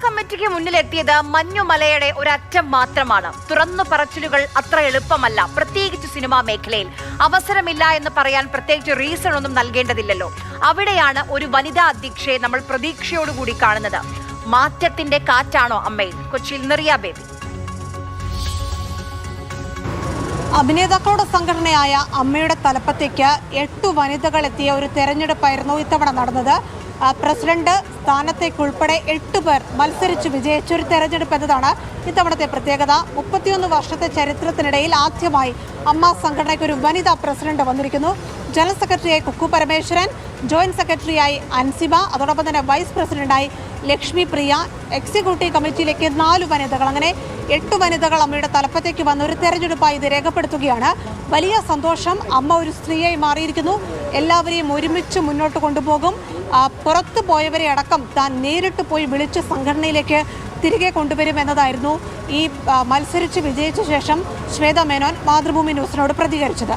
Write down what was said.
കമ്മിറ്റിക്ക് മുന്നിലെത്തിയത് മഞ്ഞുമലയുടെ ഒരറ്റം മാത്രമാണ്. തുറന്നു പറച്ചിലുകൾ അത്ര എളുപ്പമല്ല, പ്രത്യേകിച്ച് സിനിമാ മേഖലയിൽ. അവസരമില്ല എന്ന് പറയാൻ പ്രത്യേകിച്ച് റീസൺ ഒന്നും നൽകേണ്ടതില്ലല്ലോ. അവിടെയാണ് ഒരു വനിതാ അധ്യക്ഷയെ നമ്മൾ പ്രതീക്ഷയോടുകൂടി കാണുന്നത്. മാറ്റത്തിന്റെ കാറ്റാണോ അമ്മയിൽ? കൊച്ചിയിൽ നിറിയ ബേബി. അഭിനേതാക്കളുടെ സംഘടനയായ അമ്മയുടെ തലപ്പത്തേക്ക് 8 വനിതകൾ എത്തിയ ഒരു തെരഞ്ഞെടുപ്പായിരുന്നു ഇത്തവണ നടന്നത്. പ്രസിഡന്റ് സ്ഥാനത്തേക്കുൾപ്പെടെ 8 പേർ മത്സരിച്ച് വിജയിച്ച ഒരു തെരഞ്ഞെടുപ്പ് എന്നതാണ് ഇത്തവണത്തെ പ്രത്യേകത. 31 വർഷത്തെ ചരിത്രത്തിനിടയിൽ ആദ്യമായി അമ്മ സംഘടനയ്ക്ക് ഒരു വനിതാ പ്രസിഡന്റ് വന്നിരിക്കുന്നു. ജനറൽ സെക്രട്ടറിയായി കുക്കു പരമേശ്വരൻ, ജോയിന്റ് സെക്രട്ടറിയായി അൻസിബ, അതോടൊപ്പം തന്നെ വൈസ് പ്രസിഡന്റായി ലക്ഷ്മി പ്രിയ, എക്സിക്യൂട്ടീവ് കമ്മിറ്റിയിലേക്ക് 4 വനിതകൾ, അങ്ങനെ 8 വനിതകൾ അമ്മയുടെ തലപ്പത്തേക്ക് വന്ന ഒരു തെരഞ്ഞെടുപ്പായി ഇത് രേഖപ്പെടുത്തുകയാണ്. വലിയ സന്തോഷം. അമ്മ ഒരു സ്ത്രീയായി മാറിയിരിക്കുന്നു. എല്ലാവരെയും ഒരുമിച്ച് മുന്നോട്ട് കൊണ്ടുപോകും. പുറത്തു പോയവരെ അടക്കം താൻ നേരിട്ട് പോയി വിളിച്ച് സംഘടനയിലേക്ക് തിരികെ കൊണ്ടുവരും എന്നതായിരുന്നു ഈ മത്സരിച്ച് വിജയിച്ച ശേഷം ശ്വേത മേനോൻ മാതൃഭൂമി ന്യൂസിനോട് പ്രതികരിച്ചത്.